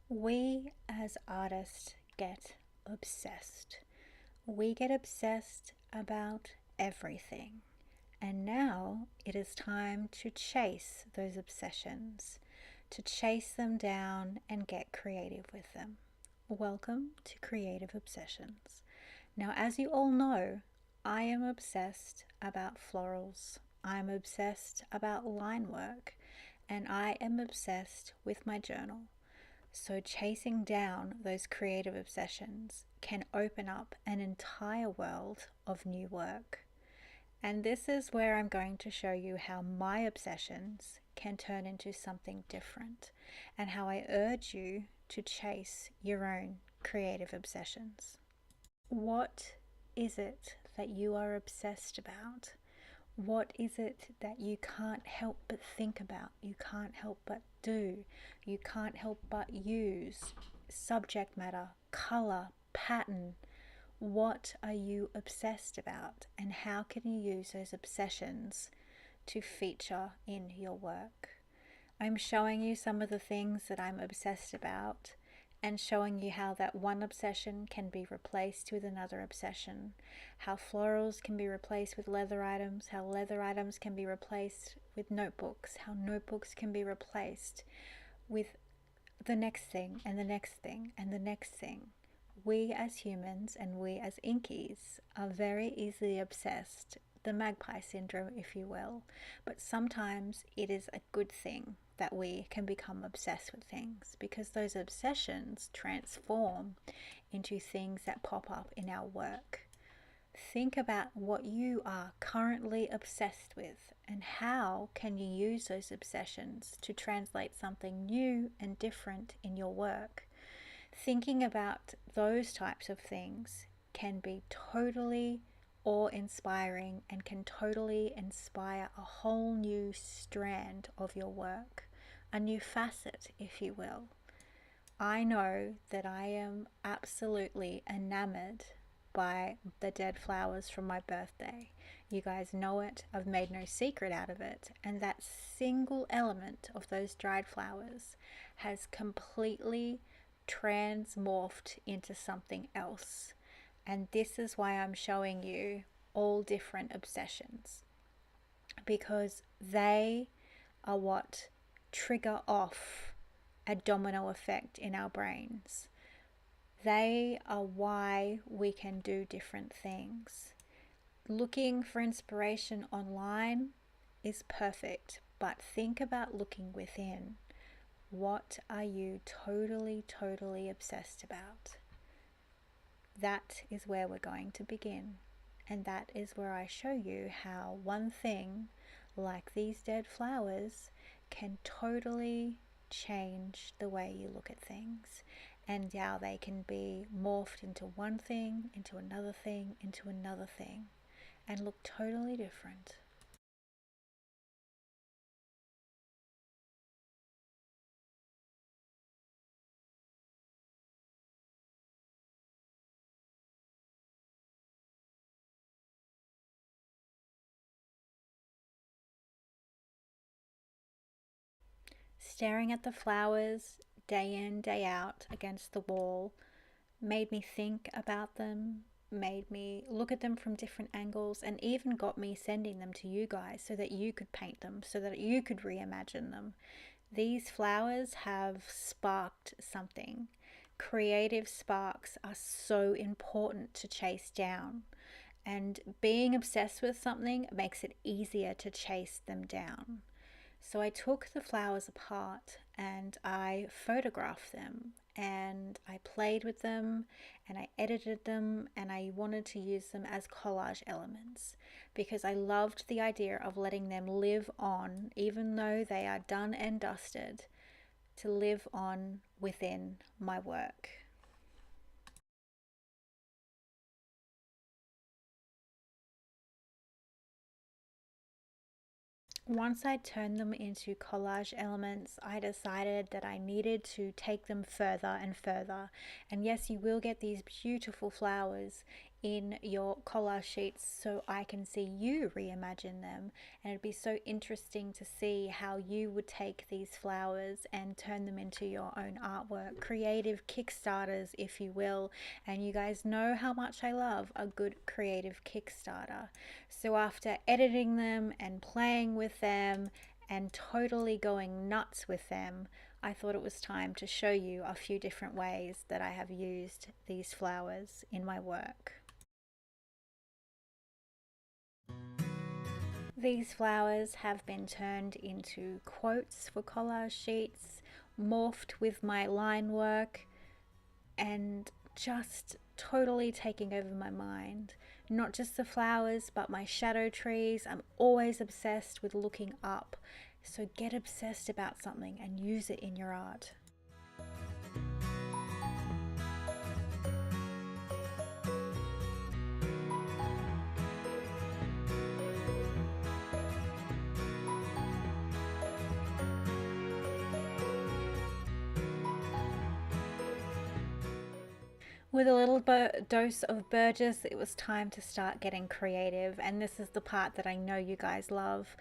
We as artists get obsessed. We get obsessed about everything. And now it is time to chase those obsessions, to chase them down and get creative with them. Welcome to Creative Obsessions. Now, as you all know, I am obsessed about florals. I'm obsessed about line work, and I am obsessed with my journal. So, chasing down those creative obsessions can open up an entire world of new work. And this is where I'm going to show you how my obsessions can turn into something different, and how I urge you to chase your own creative obsessions. What is it that you are obsessed about? What is it that you can't help but think about? You can't help but do? You can't help but use? Subject matter, color, pattern. What are you obsessed about? And how can you use those obsessions to feature in your work? I'm showing you some of the things that I'm obsessed about, and showing you how that one obsession can be replaced with another obsession, how florals can be replaced with leather items, how leather items can be replaced with notebooks, how notebooks can be replaced with the next thing and the next thing and the next thing. We as humans and we as inkies are very easily obsessed, the magpie syndrome, if you will, but sometimes it is a good thing that we can become obsessed with things, because those obsessions transform into things that pop up in our work. Think about what you are currently obsessed with, and how can you use those obsessions to translate something new and different in your work. Thinking about those types of things can be totally awe-inspiring and can totally inspire a whole new strand of your work, a new facet, if you will. I know that I am absolutely enamored by the dead flowers from my birthday. You guys know it, I've made no secret out of it, and that single element of those dried flowers has completely transmorphed into something else. And this is why I'm showing you all different obsessions, because they are what trigger off a domino effect in our brains. They are why we can do different things. Looking for inspiration online is perfect, but think about looking within. What are you totally obsessed about? That is where we're going to begin. And that is where I show you how one thing, like these dead flowers, can totally change the way you look at things, and how they can be morphed into one thing, into another thing, into another thing, and look totally different. Staring at the flowers day in, day out against the wall made me think about them, made me look at them from different angles, and even got me sending them to you guys so that you could paint them, so that you could reimagine them. These flowers have sparked something. Creative sparks are so important to chase down, and being obsessed with something makes it easier to chase them down. So I took the flowers apart and I photographed them, and I played with them and I edited them, and I wanted to use them as collage elements because I loved the idea of letting them live on, even though they are done and dusted, to live on within my work. Once I turned them into collage elements, I decided that I needed to take them further and further. And yes, you will get these beautiful flowers in your collage sheets so I can see you reimagine them. And it'd be so interesting to see how you would take these flowers and turn them into your own artwork, creative Kickstarters, if you will. And you guys know how much I love a good creative Kickstarter. So after editing them and playing with them and totally going nuts with them, I thought it was time to show you a few different ways that I have used these flowers in my work. These flowers have been turned into quotes for collage sheets, morphed with my line work, and just totally taking over my mind. Not just the flowers, but my shadow trees. I'm always obsessed with looking up. So get obsessed about something and use it in your art. With a little dose of Burgess, it was time to start getting creative, and this is the part that I know you guys love.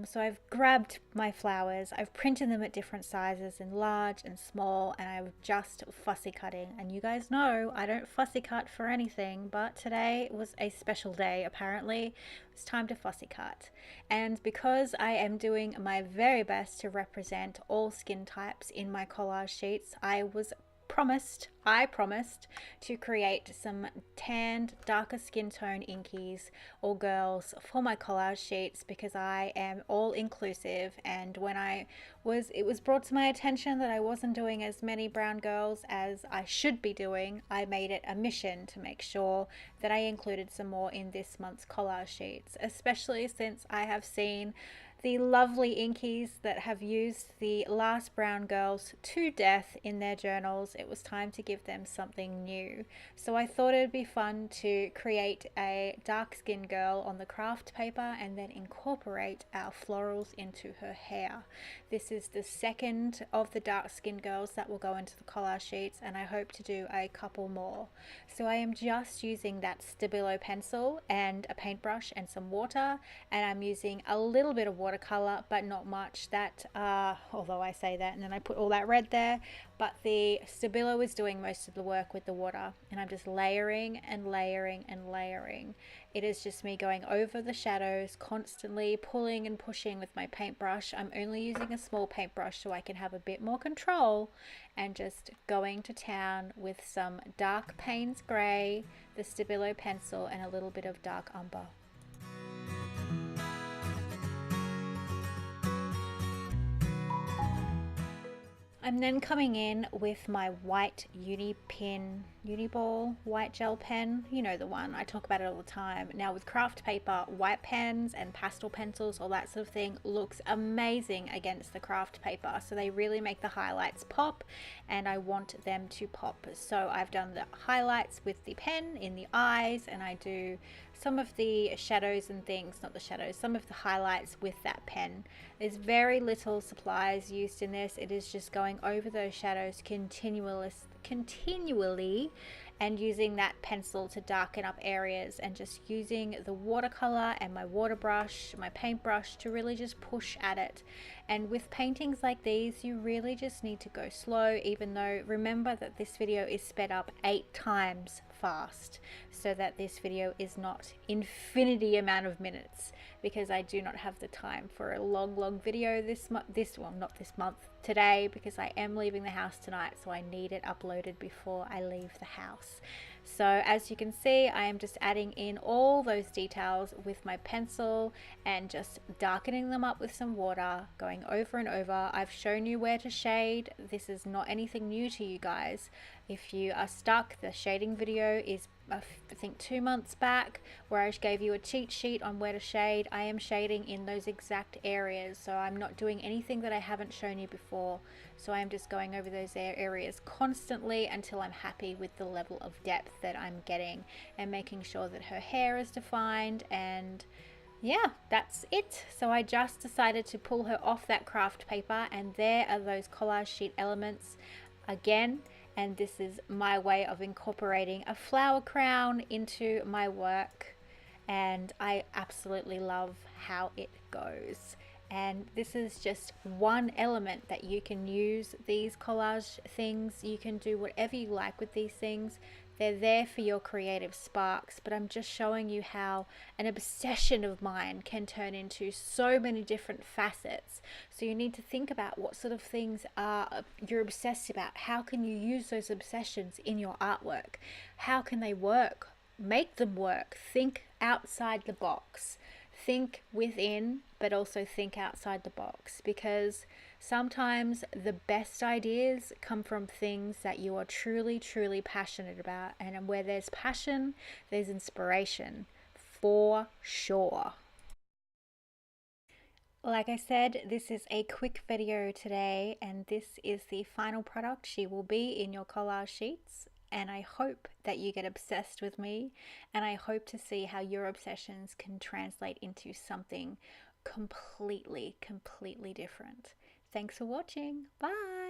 So I've grabbed my flowers, I've printed them at different sizes in large and small, and I'm just fussy cutting. And you guys know I don't fussy cut for anything, but today was a special day apparently. It's time to fussy cut. And because I am doing my very best to represent all skin types in my collage sheets, I promised to create some tanned, darker skin tone inkies or girls for my collage sheets, because I am all inclusive. And when it was brought to my attention that I wasn't doing as many brown girls as I should be doing, I made it a mission to make sure that I included some more in this month's collage sheets, especially since I have seen the lovely inkies that have used the last brown girls to death in their journals. It was time to give them something new. So I thought it'd be fun to create a dark skinned girl on the craft paper and then incorporate our florals into her hair. This is the second of the dark skinned girls that will go into the collage sheets, and I hope to do a couple more. So I am just using that Stabilo pencil and a paintbrush and some water, and I'm using a little bit of watercolor, but not much. That although I say that and then I put all that red there, but the Stabilo is doing most of the work with the water, and I'm just layering and layering and layering. It is just me going over the shadows, constantly pulling and pushing with my paintbrush. I'm only using a small paintbrush so I can have a bit more control, and just going to town with some dark Payne's Grey, the Stabilo pencil, and a little bit of dark umber. I'm then coming in with my white Uniball white gel pen. You know the one, I talk about it all the time. Now with craft paper, white pens and pastel pencils, all that sort of thing, looks amazing against the craft paper. So they really make the highlights pop, and I want them to pop. So I've done the highlights with the pen in the eyes, and I do some of the shadows and things, not the shadows, some of the highlights with that pen. There's very little supplies used in this. It is just going over those shadows continually and using that pencil to darken up areas, and just using the watercolor and my water brush, my paintbrush, to really just push at it. And with paintings like these, you really just need to go slow, even though remember that this video is sped up 8 times fast, so that this video is not infinity amount of minutes, because I do not have the time for a long video today, because I am leaving the house tonight, so I need it uploaded before I leave the house. So as you can see, I am just adding in all those details with my pencil and just darkening them up with some water, going over and over. I've shown you where to shade. This is not anything new to you guys. If you are stuck, the shading video is I think 2 months back, where I gave you a cheat sheet on where to shade. I am shading in those exact areas, so I'm not doing anything that I haven't shown you before. So I'm just going over those areas constantly until I'm happy with the level of depth that I'm getting, and making sure that her hair is defined. And yeah, that's it. So I just decided to pull her off that craft paper, and there are those collage sheet elements. Again, and this is my way of incorporating a flower crown into my work, and I absolutely love how it goes. And this is just one element that you can use these collage things. You can do whatever you like with these things. They're there for your creative sparks, but I'm just showing you how an obsession of mine can turn into so many different facets. So you need to think about what sort of things are you're obsessed about. How can you use those obsessions in your artwork? How can they work? Make them work. Think outside the box. Think within, but also think outside the box, because sometimes the best ideas come from things that you are truly, truly passionate about. And where there's passion, there's inspiration, for sure. Like I said, this is a quick video today, and this is the final product. She will be in your collage sheets, and I hope that you get obsessed with me, and I hope to see how your obsessions can translate into something completely, completely different. Thanks for watching. Bye.